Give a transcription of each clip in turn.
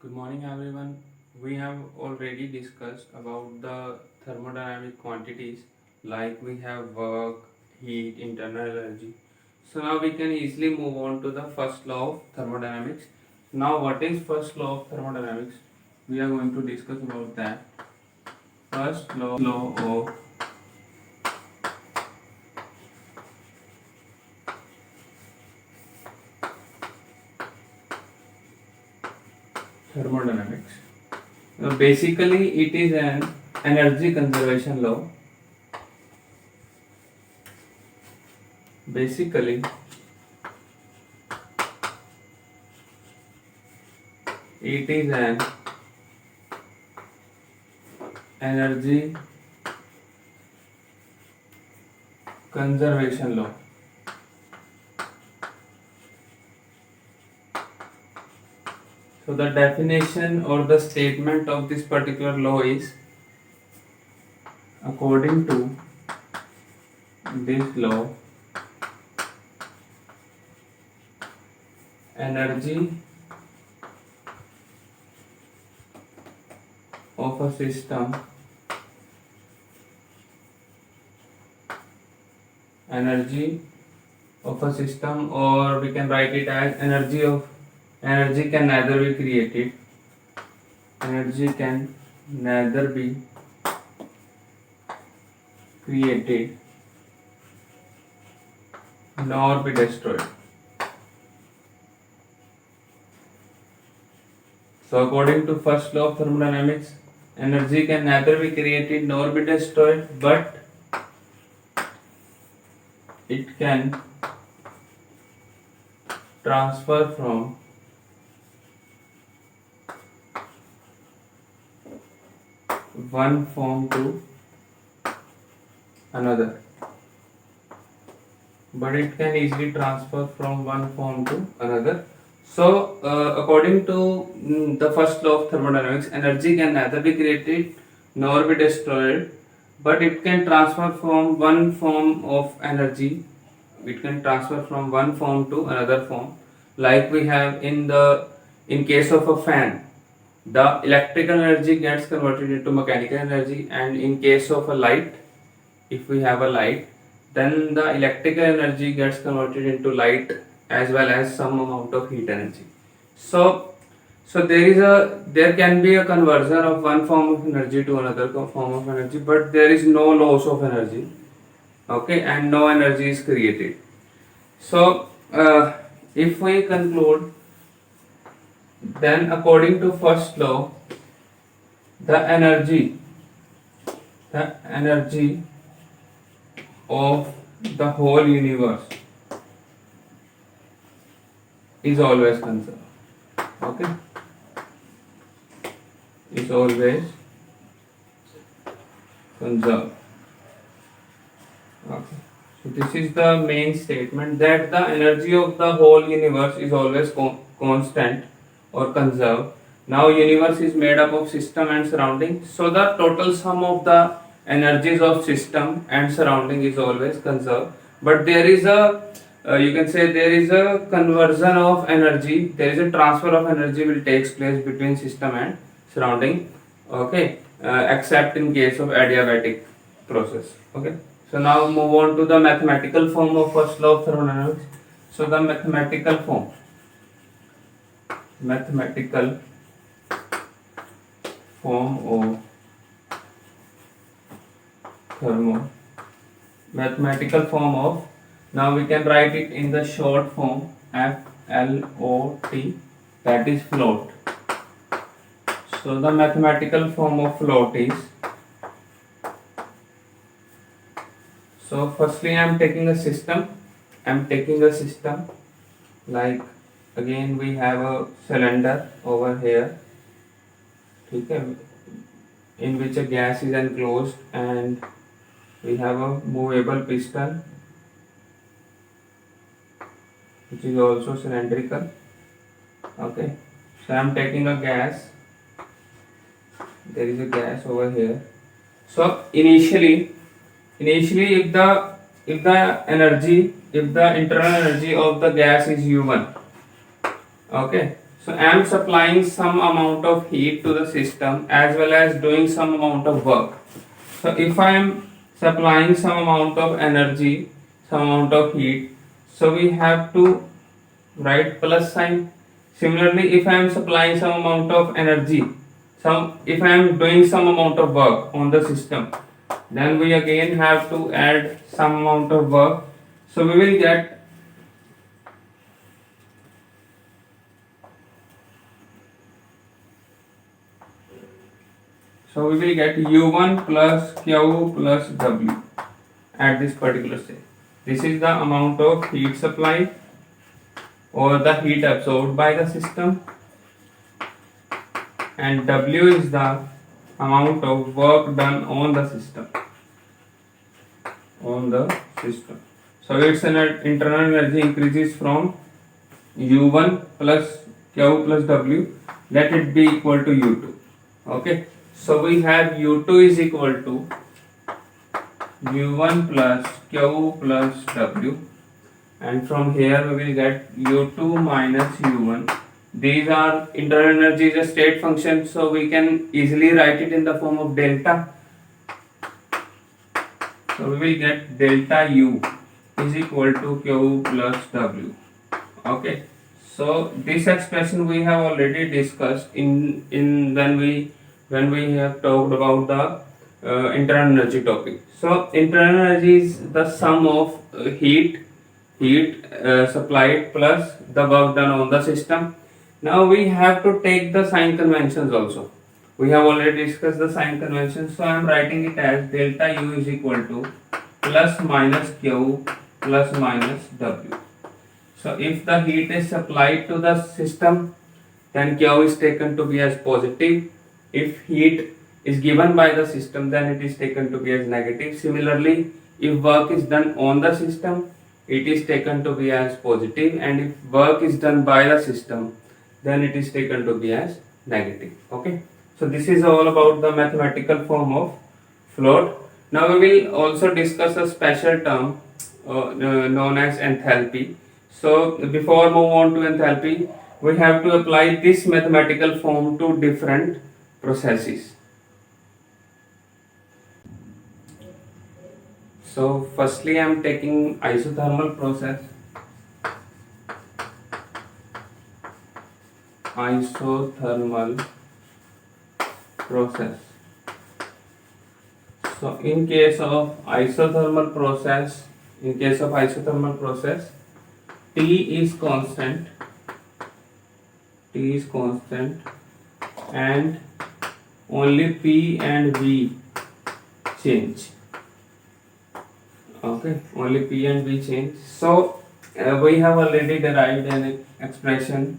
Good morning everyone. We have already discussed about the thermodynamic quantities like we have work, heat, internal energy. So now we can easily move on to the first law of thermodynamics. Now what is first law of thermodynamics? We are going to discuss about that. First law of thermodynamics. Basically it is an energy conservation law. Basically it is an energy conservation law. So the definition or the statement of this particular law is, according to this law, energy of a system or we can write it as energy can neither be created nor be destroyed. So according to first law of thermodynamics, energy can neither be created nor be destroyed, but it can transfer from one form to another. But it can easily transfer from one form to another. So, according to the first law of thermodynamics, energy can neither be created nor be destroyed, but it can transfer from one form of energy. It can transfer from one form to another form, like we have in case of a fan, the electrical energy gets converted into mechanical energy, and in case of a light, if we have a light, then the electrical energy gets converted into light as well as some amount of heat energy. So there can be a conversion of one form of energy to another form of energy, but there is no loss of energy, okay, and no energy is created. So if we conclude, then according to first law, the energy of the whole universe is always conserved. Okay, is always conserved. Okay, so this is the main statement, that the energy of the whole universe is always constant or conserved. Now universe is made up of system and surrounding, so the total sum of the energies of system and surrounding is always conserved. But there is a you can say there is a conversion of energy, there is a transfer of energy will takes place between system and surrounding, okay, except in case of adiabatic process. Okay, so now move on to the mathematical form of first law of thermodynamics. So the mathematical form of mathematical form of, now we can write it in the short form FLOT, that is float. So the mathematical form of float is, so firstly I am taking a system, like again we have a cylinder over here, okay, in which a gas is enclosed, and we have a movable piston which is also cylindrical. Okay, so I am taking a gas, there is a gas over here. So initially if the internal energy of the gas is U1, okay, So I am supplying some amount of heat to the system as well as doing some amount of work. So if I am supplying some amount of energy, some amount of heat, so we have to write plus sign. Similarly, if I am supplying some amount of energy, if I am doing some amount of work on the system, then we again have to add some amount of work. So we will get U1 plus Q plus W at this particular stage. This is the amount of heat supplied or the heat absorbed by the system, and W is the amount of work done on the system. So its internal energy increases from U1 plus Q plus W, let it be equal to U2. Okay, so we have U2 is equal to U1 plus Q plus W, and from here we will get U2 minus U1. These are internal energy is a state function, so we can easily write it in the form of delta. So we will get delta U is equal to Q plus W. Okay, so this expression we have already discussed in when we have talked about the internal energy topic. So internal energy is the sum of heat supplied plus the work done on the system. Now we have to take the sign conventions also. We have already discussed the sign conventions, so I am writing it as delta U is equal to plus minus Q plus minus W. So if the heat is supplied to the system, then Q is taken to be as positive. If heat is given by the system, then it is taken to be as negative. Similarly, if work is done on the system, it is taken to be as positive, and if work is done by the system, then it is taken to be as negative. Okay, so this is all about the mathematical form of float. Now we will also discuss a special term known as enthalpy. So before move on to enthalpy, we have to apply this mathematical form to different processes. So firstly I am taking isothermal process. So in case of isothermal process, T is constant, and only P and V change. Okay, only P and V change. So we have already derived an expression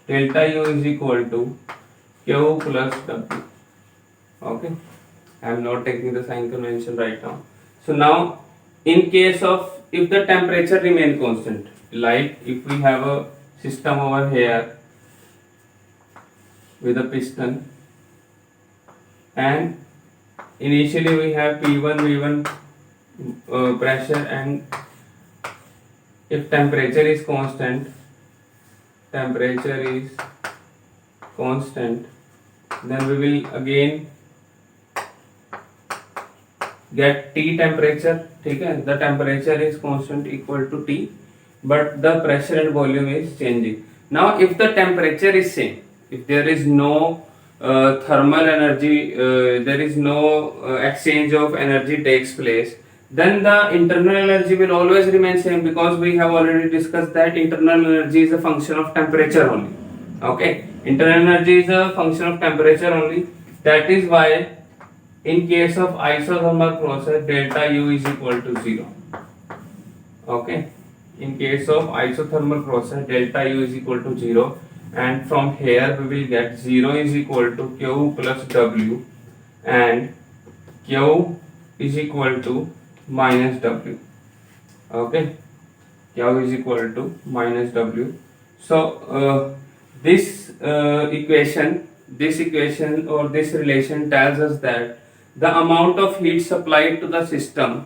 delta U is equal to Q plus W. Okay, I am not taking the sign convention right now. So now in case of if the temperature remain constant, like if we have a system over here with a piston, and initially we have P1 V1 pressure, and if temperature is constant, then we will again get T temperature. Okay, the temperature is constant equal to T, but the pressure and volume is changing. Now if the temperature is same, if there is no thermal energy, there is no exchange of energy takes place, then the internal energy will always remain same, because we have already discussed that internal energy is a function of temperature only. Okay, internal energy is a function of temperature only. That is why in case of isothermal process, delta U is equal to 0. Okay, in case of isothermal process, delta U is equal to 0, and from here we will get 0 is equal to Q plus W, and Q is equal to minus W. Okay, Q is equal to minus W. So this equation or this relation tells us that the amount of heat supplied to the system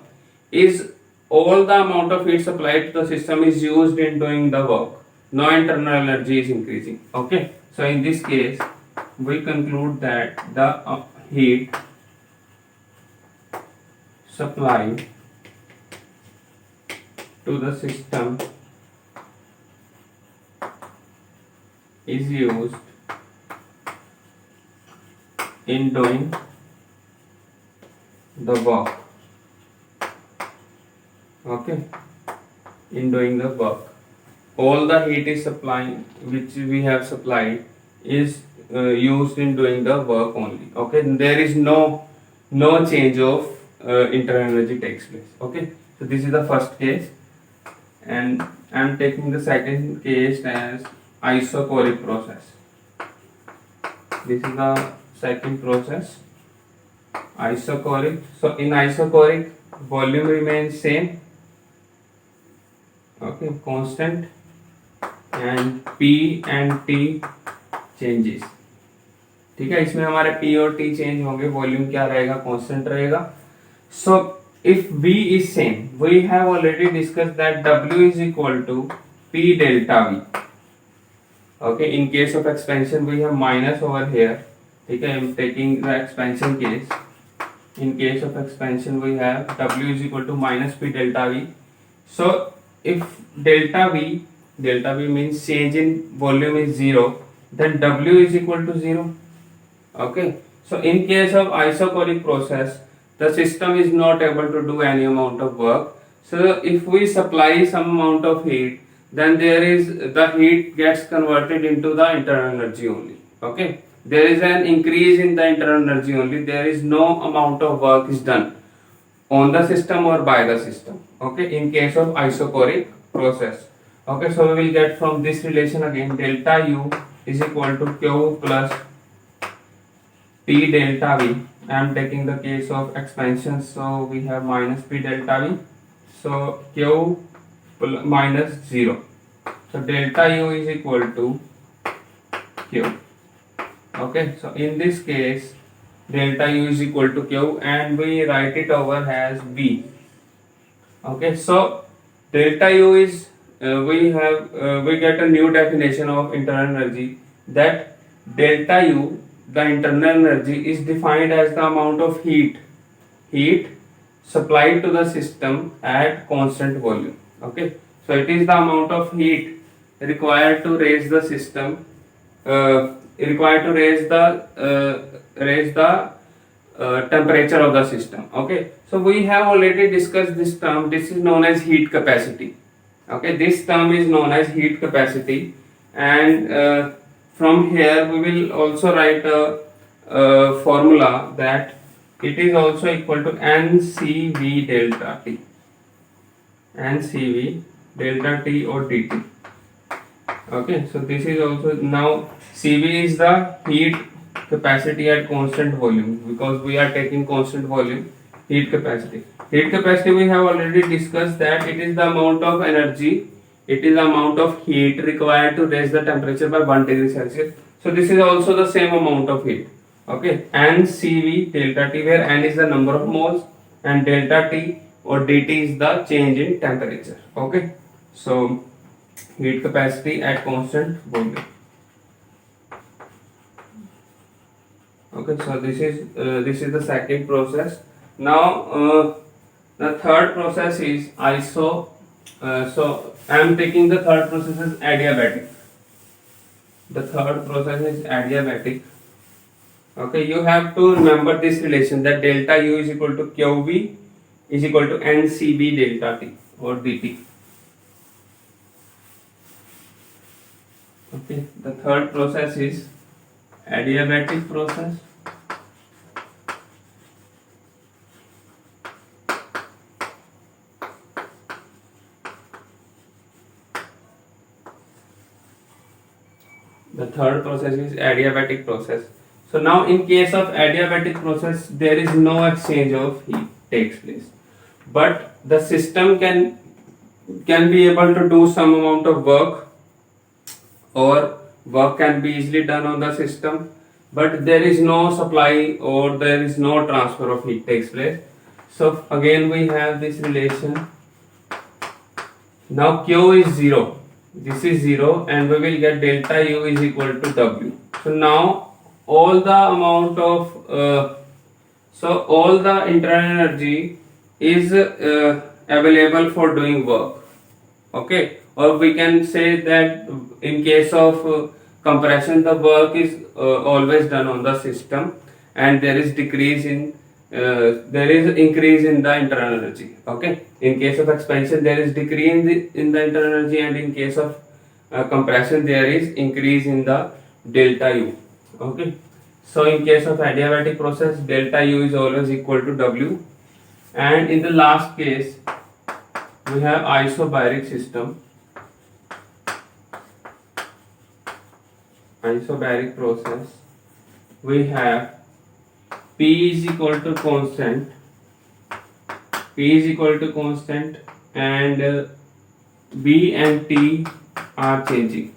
is all the amount of heat supplied to the system is used in doing the work. No internal energy is increasing. Okay, So in this case, we conclude that the heat supplied to the system is used in doing the work. Okay, in doing the work, all the heat is supplying which we have supplied is used in doing the work only. Okay, there is no change of internal energy takes place. Okay, so this is the first case, and I am taking the second case as isochoric process. This is the second process, isochoric. So in isochoric, volume remains same, okay, constant, and P and T changes. ठीक है, इसमें हमारे P और T change होंगे, volume क्या रहेगा, constant रहेगा. So if V is same, we have already discussed that W is equal to P delta V. Okay, in case of expansion we have minus over here. ठीक है, I am taking the expansion case. In case of expansion we have W is equal to minus P delta V. So if delta V means change in volume is 0, then W is equal to 0. Okay, so in case of isochoric process, the system is not able to do any amount of work. So if we supply some amount of heat, then the heat gets converted into the internal energy only. Okay, there is an increase in the internal energy only. There is no amount of work is done on the system or by the system. Okay, in case of isochoric process. Okay, so we will get from this relation again, delta U is equal to Q plus P delta V. I am taking the case of expansion, so we have minus P delta V. So Q minus 0. So delta U is equal to Q. Okay, so in this case, delta U is equal to Q, and we write it over as V. Okay, so delta U is we get a new definition of internal energy, that delta U, the internal energy, is defined as the amount of heat supplied to the system at constant volume. Okay, so it is the amount of heat required to raise the system, required to raise the temperature of the system. Okay, so we have already discussed this term. This is known as heat capacity. Okay, this term is known as heat capacity, and from here we will also write a formula that it is also equal to NCV delta T. NCV delta T or dt. Okay, so this is also, now CV is the heat capacity at constant volume, because we are taking constant volume. Heat capacity we have already discussed that it is the amount of energy, it is the amount of heat required to raise the temperature by 1 degree Celsius. So this is also the same amount of heat. Okay, and CV delta T, where N is the number of moles and delta T or dt is the change in temperature. Okay, so heat capacity at constant volume. Okay, so this is the second process. Now the third process is so I am taking the third process as adiabatic. The third process is adiabatic. Okay, you have to remember this relation, that delta U is equal to QV is equal to NCV delta T or dt. Okay, the third process is adiabatic process. The third process is adiabatic process. So now in case of adiabatic process, there is no exchange of heat takes place, but the system can be able to do some amount of work, or work can be easily done on the system, but there is no supply or there is no transfer of heat takes place. So again we have this relation. Now Q is 0. this is 0, and we will get delta U is equal to W. So now all the amount of all the internal energy is available for doing work. Okay, or we can say that in case of compression, the work is always done on the system, and there is increase in the internal energy. Okay, in case of expansion there is decrease in the internal energy, and in case of compression there is increase in the delta U. Okay, so in case of adiabatic process, delta U is always equal to W, and in the last case we have isobaric system. Isobaric process, we have P is equal to constant, and B and T are changing.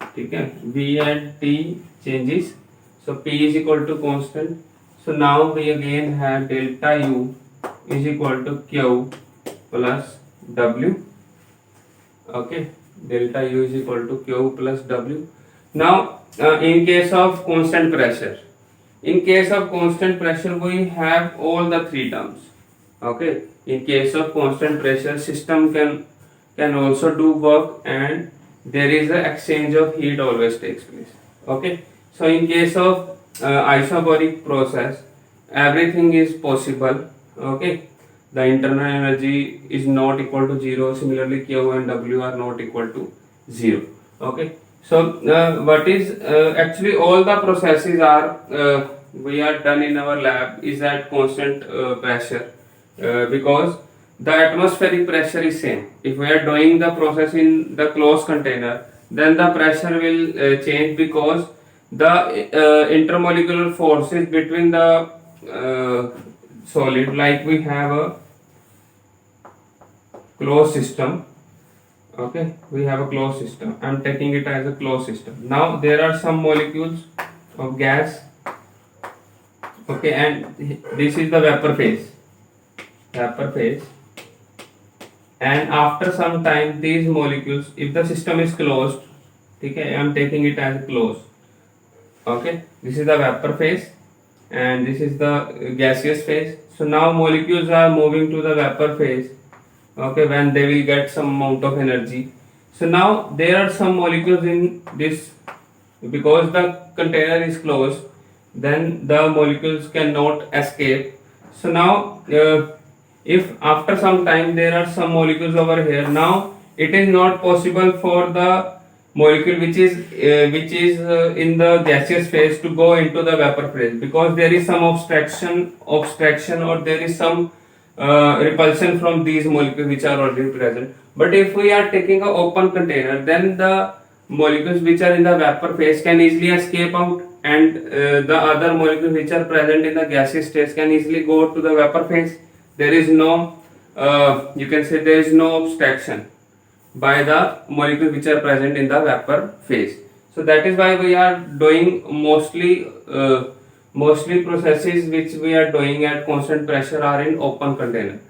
Okay, B and T changes, so P is equal to constant. So now we again have delta U is equal to Q plus W. Okay, delta U is equal to Q plus W. Now in case of constant pressure, we have all the three terms. Okay, in case of constant pressure, system can also do work, and there is an exchange of heat always takes place. Okay, so in case of isobaric process, everything is possible. Okay, the internal energy is not equal to 0. Similarly, Q and W are not equal to 0. Okay, so what is actually all the processes are we are done in our lab is at constant pressure, because the atmospheric pressure is same. If we are doing the process in the closed container, then the pressure will change, because the intermolecular forces between the solid, like we have a closed system. Okay, we have a closed system. I am taking it as a closed system. Now there are some molecules of gas. Okay, and this is the vapor phase, and after some time these molecules, if the system is closed, okay, I am taking it as closed. Okay, this is the vapor phase and this is the gaseous phase. So now molecules are moving to the vapor phase. Okay, when they will get some amount of energy. So now there are some molecules in this, because the container is closed, then the molecules cannot escape. So now if after some time there are some molecules over here, now it is not possible for the molecule which is in the gaseous phase to go into the vapor phase, because there is some obstruction or there is some repulsion from these molecules which are already present. But if we are taking an open container, then the molecules which are in the vapor phase can easily escape out, and the other molecules which are present in the gaseous state can easily go to the vapor phase. There is no you can say there is no obstruction by the molecules which are present in the vapor phase. So that is why we are doing mostly processes which we are doing at constant pressure are in open container.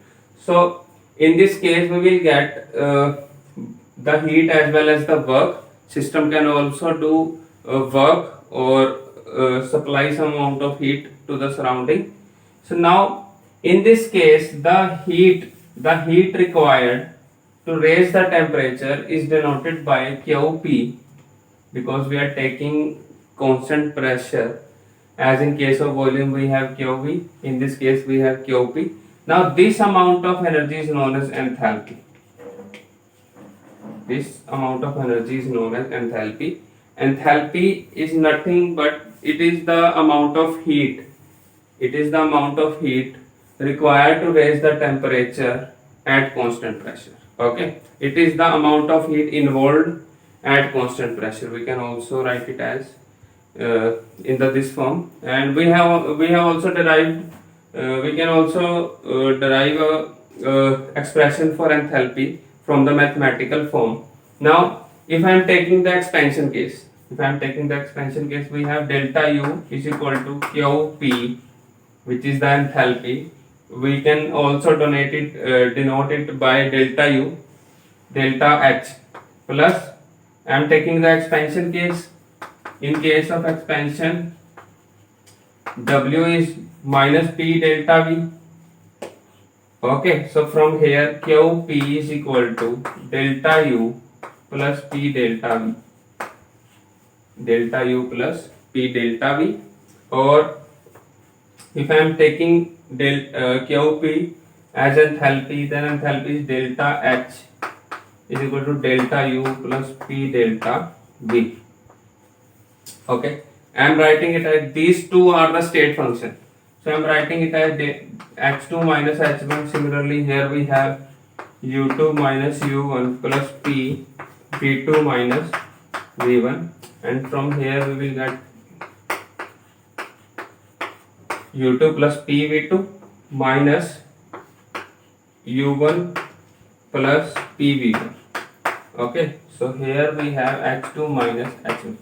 So in this case we will get the heat as well as the work. System can also do work or supply some amount of heat to the surrounding. So now in this case the heat required to raise the temperature is denoted by QP, because we are taking constant pressure. As in case of volume we have QV, in this case we have QP. Now this amount of energy is known as enthalpy. This amount of energy is known as enthalpy. Enthalpy is nothing but it is the amount of heat. It is the amount of heat required to raise the temperature at constant pressure. Okay, it is the amount of heat involved at constant pressure. We can also write it as in this form, and we have also derived we can also derive a expression for enthalpy from the mathematical form. Now if I am taking the expansion case, we have delta U is equal to QP, which is the enthalpy. We can also denote it by delta U, delta H. plus I am taking the expansion case. In case of expansion, W is minus P delta V. Okay, so from here QP is equal to delta U plus P delta V. Delta U plus P delta V. Or if I am taking QP as enthalpy, then enthalpy is delta H is equal to delta U plus P delta V. Okay, I am writing it as these two are the state function. So I am writing it as H2 minus H1. Similarly, here we have U2 minus U1 plus P V2 minus V1, and from here we will get U2 plus P V2 minus U1 plus P V1. Okay, so here we have H2 minus H1.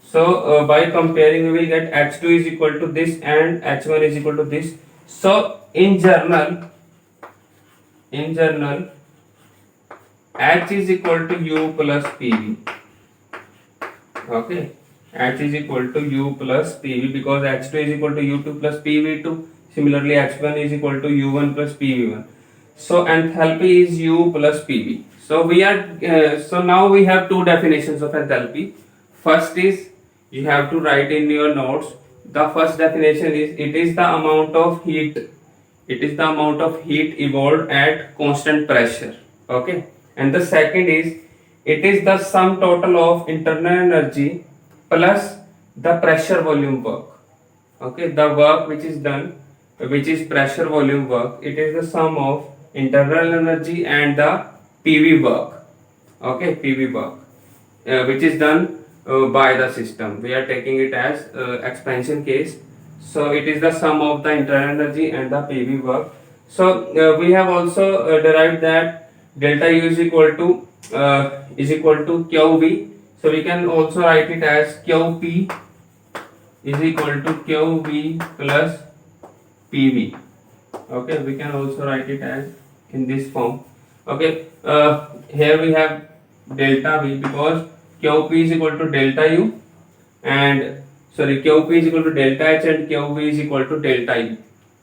So by comparing, we will get H2 is equal to this and H1 is equal to this. So in general, H is equal to U plus PV. Okay, H is equal to U plus PV because H2 is equal to U2 plus PV2. Similarly, H1 is equal to U1 plus PV1. So enthalpy is U plus PV. So we are so now we have two definitions of enthalpy. First is, you have to write in your notes. The first definition is, it is the amount of heat. It is the amount of heat evolved at constant pressure. Okay. And the second is, it is the sum total of internal energy plus the pressure volume work. Okay. The work which is done, which is pressure volume work, it is the sum of internal energy and the PV work. Okay. PV work which is done by the system. We are taking it as expansion case. So it is the sum of the internal energy and the PV work. So we have also derived that delta U is equal to QV. So we can also write it as QP is equal to QV plus PV. Okay, we can also write it as in this form. Okay, here we have delta V because QP is equal to delta U and QP is equal to delta H and QV is equal to delta U.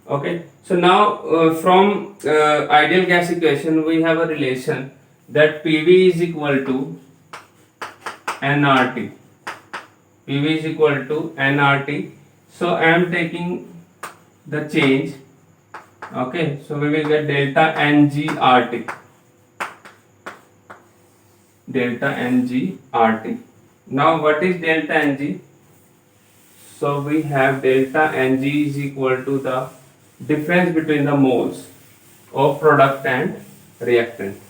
Okay, so now from ideal gas equation we have a relation that PV is equal to nRT. PV is equal to nRT. So I am taking the change. Okay, so we will get delta NGRT. Delta NGRT. Now what is delta Ng? So we have delta Ng is equal to the difference between the moles of product and reactant.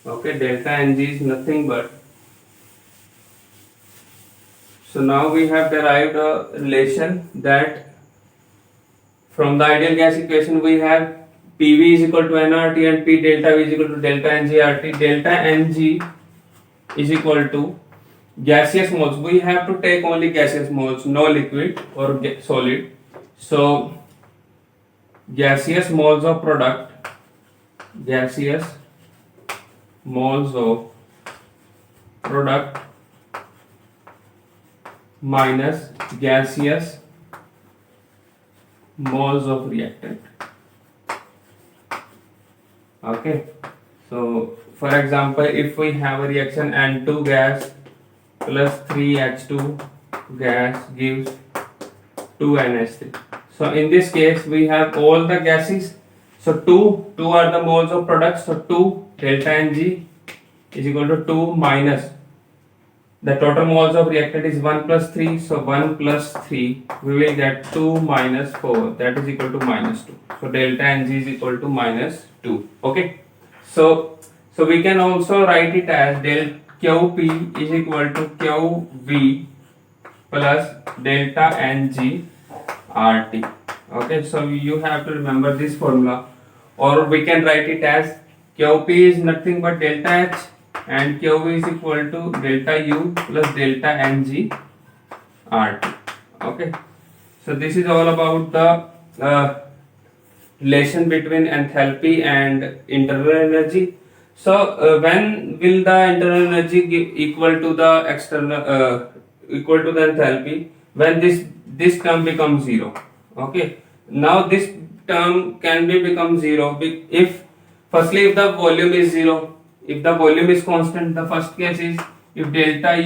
Okay, delta Ng is nothing but, so now we have derived a relation that from the ideal gas equation we have PV is equal to nRT and P delta V is equal to delta NGRT. Delta Ng is equal to gaseous moles. We have to take only gaseous moles, no liquid or solid. So gaseous moles of product, gaseous moles of product minus gaseous moles of reactant. Okay, so for example, if we have a reaction N2 gas plus 3H2 gas gives 2NH3. So in this case we have all the gases. So 2 are the moles of product. So 2 delta Ng is equal to 2 minus the total moles of reactant is 1 plus 3. So 1 plus 3 we will get 2 minus 4, that is equal to minus 2. So delta Ng is equal to minus 2. Okay. So we can also write it as del QP is equal to QV plus delta Ng RT. Okay, so you have to remember this formula, or we can write it as QP is nothing but delta H and QV is equal to delta U plus delta Ng RT. Okay, so this is all about the relation between enthalpy and internal energy. So when will the internal energy equal to the external equal to the enthalpy? When this term becomes zero. Okay. Now this term can be become zero if firstly if the volume is zero. If the volume is constant, the first case is if delta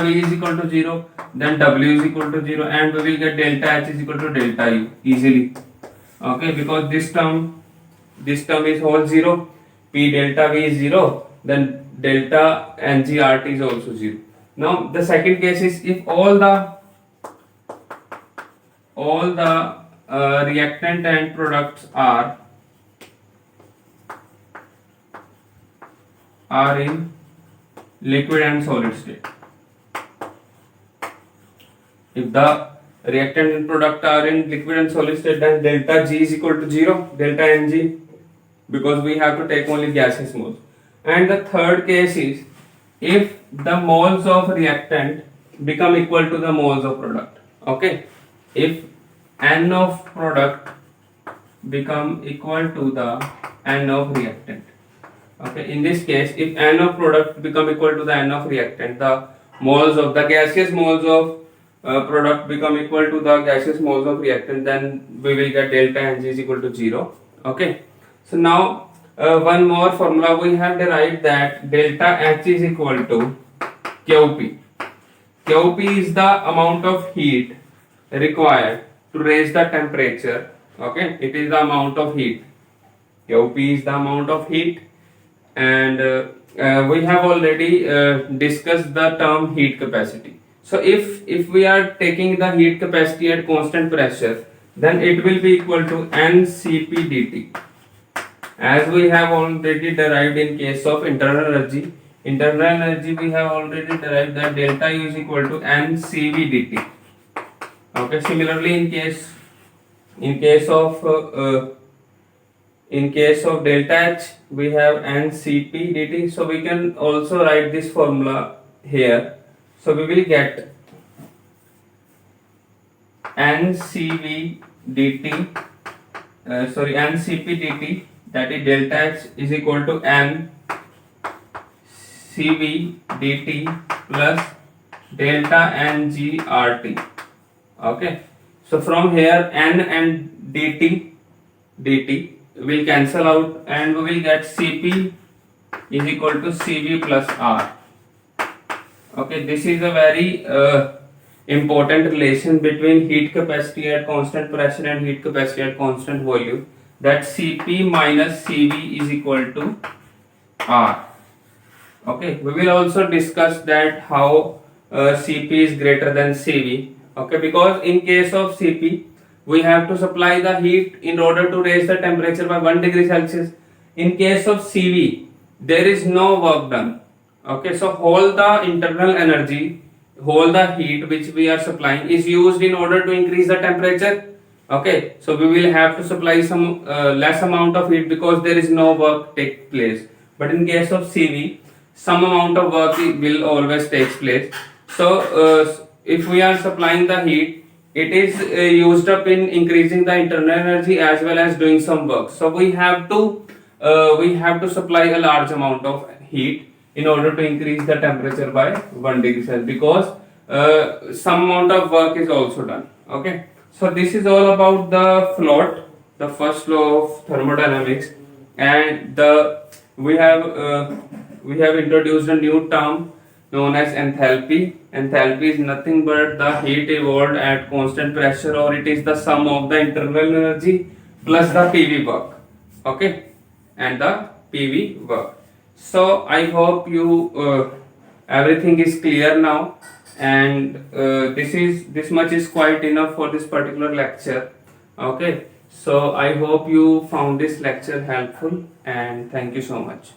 V is equal to 0, then W is equal to 0, and we will get delta H is equal to delta U easily. Okay, because this term is whole 0, P delta V is 0, then delta NGRT is also 0. Now the second case is if all the reactant and products are in liquid and solid state. If the reactant and product are in liquid and solid state, then delta G is equal to 0, delta Ng, because we have to take only gaseous moles. And the third case is if the moles of reactant become equal to the moles of product. Okay, if N of product become equal to the N of reactant. Okay, in this case, if N of product become equal to the N of reactant, the moles of the gaseous moles of product become equal to the gaseous moles of reactant, then we will get delta Ng is equal to 0. Okay, so now one more formula we have derived, that delta H is equal to QP. QP is the amount of heat required to raise the temperature. Okay, it is the amount of heat. QP is the amount of heat, and we have already discussed the term heat capacity. So if we are taking the heat capacity at constant pressure, then it will be equal to NCP dt. As we have already derived in case of internal energy, we have already derived that delta U is equal to NCV dt. Okay, similarly in case of delta H, we have NCP dt, so we can also write this formula here. So we will get NCP dt, that is delta H is equal to N CV dt plus delta Ng RT. Okay, so from here N and dt will cancel out, and we will get Cp is equal to Cv plus R. Okay, this is a very important relation between heat capacity at constant pressure and heat capacity at constant volume, that Cp minus Cv is equal to R. Okay, we will also discuss that how Cp is greater than Cv. Okay, because in case of Cp, we have to supply the heat in order to raise the temperature by 1 degree Celsius. In case of Cv, there is no work done. Okay, so all the internal energy, all the heat which we are supplying is used in order to increase the temperature. Okay, so we will have to supply some less amount of heat because there is no work take place. But in case of Cv, some amount of work will always take place. So if we are supplying the heat, it is used up in increasing the internal energy as well as doing some work. So we have to supply a large amount of heat in order to increase the temperature by 1 degree Celsius, because some amount of work is also done. Okay, so this is all about the float, the first law of thermodynamics, and we have introduced a new term known as enthalpy. Enthalpy is nothing but the heat evolved at constant pressure, or it is the sum of the internal energy plus the PV work. Okay, and the PV work. So I hope you everything is clear now, and this much is quite enough for this particular lecture. Okay, so I hope you found this lecture helpful, and thank you so much.